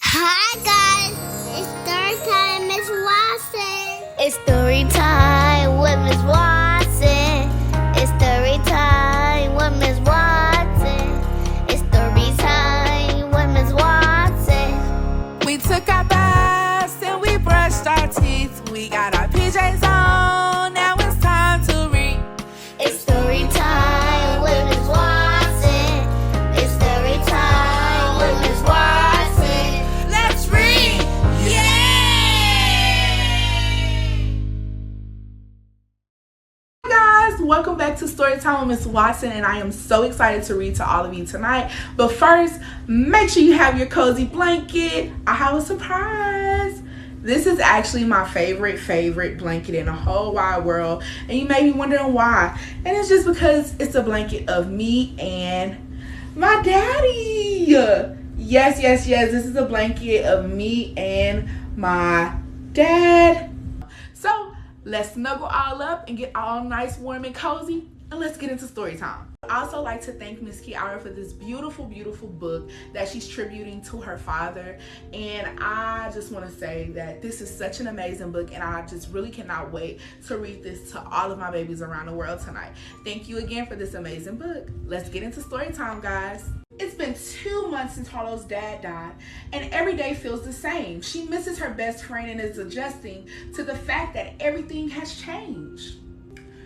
Hi guys, it's story time, Miss Watson. It's story time with Miss Watson. It's story time with Miss Watson. It's story time with Miss Watson. We took our baths and we brushed our teeth. We got our PJs on, now it's time to read. It's story time with Miss Watson. It's story time with Miss Watson. Let's read! Guys, welcome back to Storytime with Miss Watson, and I am so excited to read to all of you tonight. But first, make sure you have your cozy blanket. I have a surprise. This is actually my favorite blanket in the whole wide world, and you may be wondering why. And it's just because it's a blanket of me and my daddy. Yes, this is a blanket of me and my dad. So let's snuggle all up and get all nice, warm, and cozy, and let's get into story time. I also like to thank Miss Keairra for this beautiful book that she's tributing to her father. And I just want to say that this is such an amazing book, and I just really cannot wait to read this to all of my babies around the world tonight. Thank you again for this amazing book. Let's get into story time, guys. It's been 2 months since Harlow's dad died, and every day feels the same. She misses her best friend and is adjusting to the fact that everything has changed.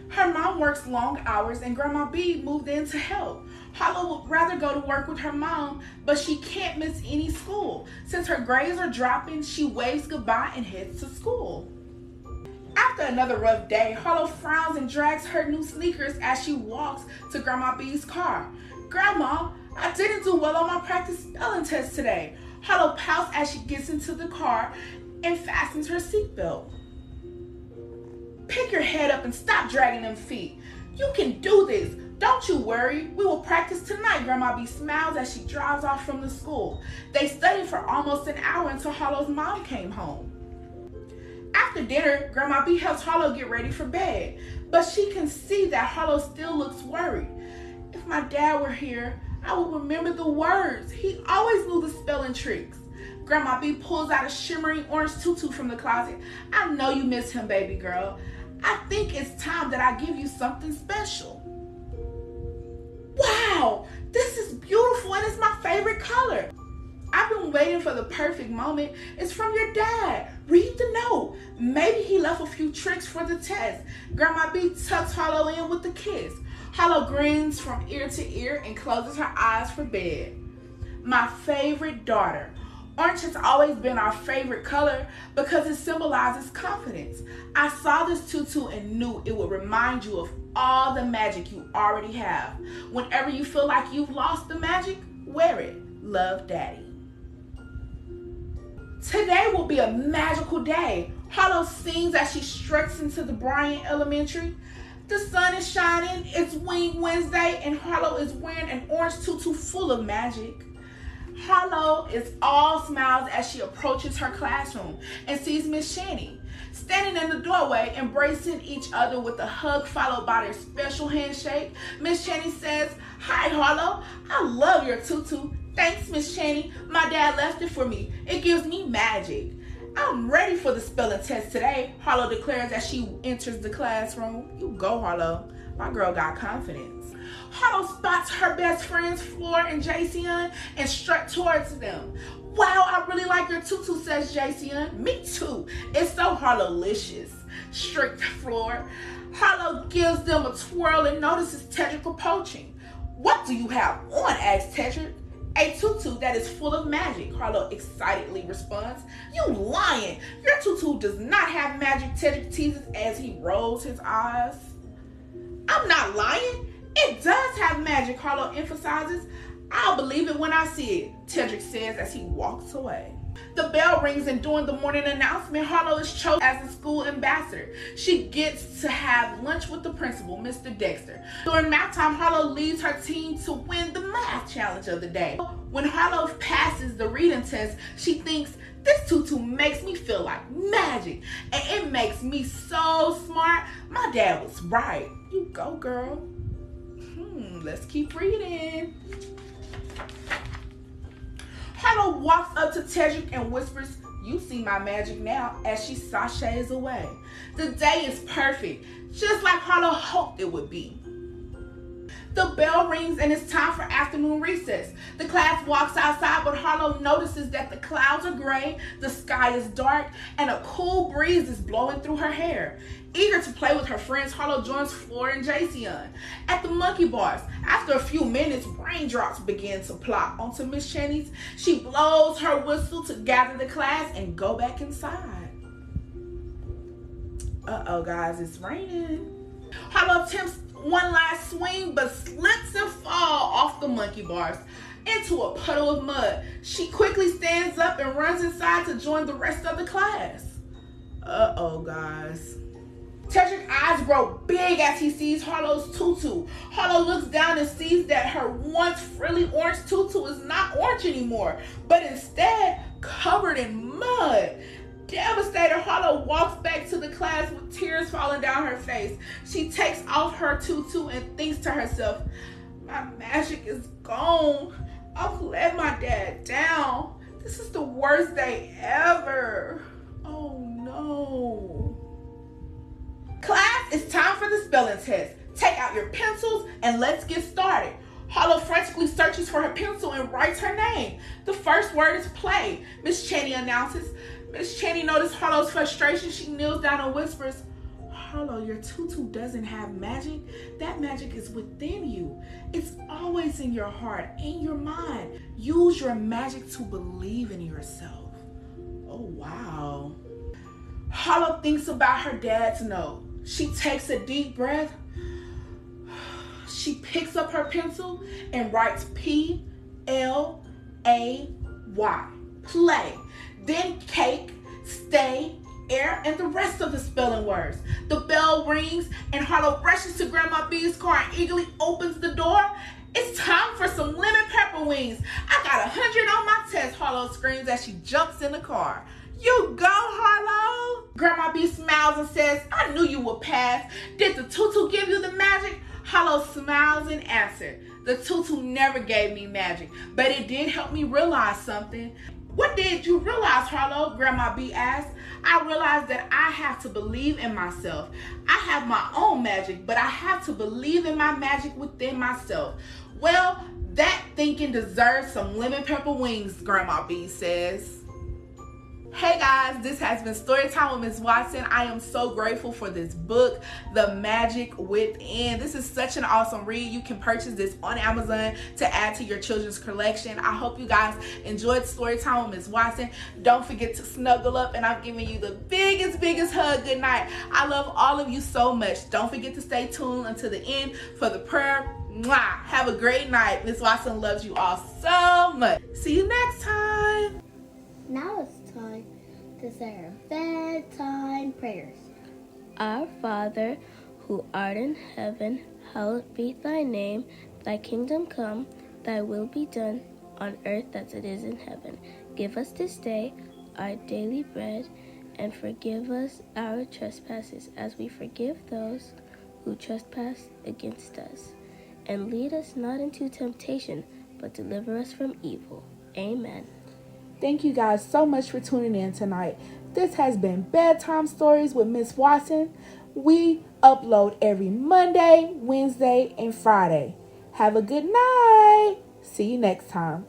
Her mom works long hours and Grandma B moved in to help. Harlow would rather go to work with her mom, but she can't miss any school. Since her grades are dropping, she waves goodbye and heads to school. After another rough day, Harlow frowns and drags her new sneakers as she walks to Grandma B's car. "Grandma, I didn't do well on my practice spelling test today." Harlow pouts as she gets into the car and fastens her seatbelt. "Pick your head up and stop dragging them feet. You can do this. Don't you worry. We will practice tonight." Grandma B smiles as she drives off from the school. They studied for almost an hour until Harlow's mom came home. After dinner, Grandma B helps Harlow get ready for bed, but she can see that Harlow still looks worried. "If my dad were here, I would remember the words. He always knew the spelling tricks." Grandma B pulls out a shimmering orange tutu from the closet. "I know you miss him, baby girl. I think it's time that I give you something special." "Wow, this is beautiful and it's my favorite color. I've been waiting for the perfect moment. It's from your dad. Read the note. Maybe he left a few tricks for the test." Grandma B tucks Harlow in with a kiss. Harlow grins from ear to ear and closes her eyes for bed. "My favorite daughter. Orange has always been our favorite color because it symbolizes confidence. I saw this tutu and knew it would remind you of all the magic you already have. Whenever you feel like you've lost the magic, wear it. Love, Daddy." Today will be a magical day. Harlow sings as she struts into the Bryant Elementary. The sun is shining, it's Wing Wednesday, and Harlow is wearing an orange tutu full of magic. Harlow is all smiles as she approaches her classroom and sees Miss Chaney standing in the doorway, embracing each other with a hug followed by their special handshake. Miss Chaney says, "Hi, Harlow. I love your tutu." "Thanks, Miss Chaney. My dad left it for me. It gives me magic." "I'm ready for the spelling test today," Harlow declares as she enters the classroom. "You go, Harlow. My girl got confidence." Harlow spots her best friends, Floor and Jason, and strut towards them. "Wow, I really like your tutu," says Jason. "Me too. It's so Harlow-licious," shrieked Floor. Harlow gives them a twirl and notices Tedrick approaching. "What do you have on?" asks Tedrick. "A tutu that is full of magic," Harlow excitedly responds. "You lying. Your tutu does not have magic," Tedrick teases as he rolls his eyes. "I'm not lying. It does have magic," Harlow emphasizes. "I'll believe it when I see it," Tedrick says as he walks away. The bell rings, and during the morning announcement, Harlow is chosen as the school ambassador. She gets to have lunch with the principal, Mr. Dexter. During math time, Harlow leads her team to win the math challenge of the day. When Harlow passes the reading test, she thinks, "This tutu makes me feel like magic, and it makes me so smart. My dad was right." You go, girl. Let's keep reading. Harlow walks up to Tedric and whispers, "You see my magic now," as she sashays away. The day is perfect, just like Harlow hoped it would be. The bell rings and it's time for afternoon recess. The class walks outside, but Harlow notices that the clouds are gray, the sky is dark, and a cool breeze is blowing through her hair. Eager to play with her friends, Harlow joins Flora and Jason at the monkey bars. After a few minutes, raindrops begin to plop onto Miss Chaney's. She blows her whistle to gather the class and go back inside. Uh-oh, guys, it's raining. Harlow attempts one last swing, but slips and falls off the monkey bars into a puddle of mud. She quickly stands up and runs inside to join the rest of the class. Uh-oh, guys. Tedric's eyes grow big as he sees Harlow's tutu. Harlow looks down and sees that her once frilly orange tutu is not orange anymore, but instead covered in mud. Devastated, Harlow walks back to the class with tears falling down her face. She takes off her tutu and thinks to herself, "My magic is gone. I've let my dad down. This is the worst day ever. Oh no." Class, it's time for the spelling test. Take out your pencils and let's get started. Harlow frantically searches for her pencil and writes her name. The first word is play, Miss Chaney announces. Miss Chaney noticed Harlow's frustration. She kneels down and whispers, "Harlow, your tutu doesn't have magic. That magic is within you. It's always in your heart, in your mind. Use your magic to believe in yourself." Oh, wow. Harlow thinks about her dad's note. She takes a deep breath. She picks up her pencil and writes P-L-A-Y, play. Then cake, stay, air, and the rest of the spelling words. The bell rings and Harlow rushes to Grandma B's car and eagerly opens the door. "It's time for some lemon pepper wings. I got 100 on my test," Harlow screams as she jumps in the car. "You go, Harlow." Grandma B smiles and says, "I knew you would pass. Did the tutu give you the magic?" Harlow smiles and answered, "The tutu never gave me magic, but it did help me realize something." "What did you realize, Harlow?" Grandma B asked. "I realized that I have to believe in myself. I have my own magic, but I have to believe in my magic within myself." "Well, that thinking deserves some lemon pepper wings," Grandma B says. Hey guys, this has been Storytime with Ms. Watson. I am so grateful for this book, The Magic Within. This is such an awesome read. You can purchase this on Amazon to add to your children's collection. I hope you guys enjoyed Storytime with Ms. Watson. Don't forget to snuggle up, and I'm giving you the biggest hug. Good night. I love all of you so much. Don't forget to stay tuned until the end for the prayer. Mwah! Have a great night. Ms. Watson loves you all so much. See you next time. Now it's time to say our bedtime prayers. Our Father, who art in heaven, hallowed be thy name. Thy kingdom come, thy will be done, on earth as it is in heaven. Give us this day our daily bread, and forgive us our trespasses as we forgive those who trespass against us. And lead us not into temptation, but deliver us from evil. Amen. Thank you guys so much for tuning in tonight. This has been Bedtime Stories with Miss Watson. We upload every Monday, Wednesday, and Friday. Have a good night. See you next time.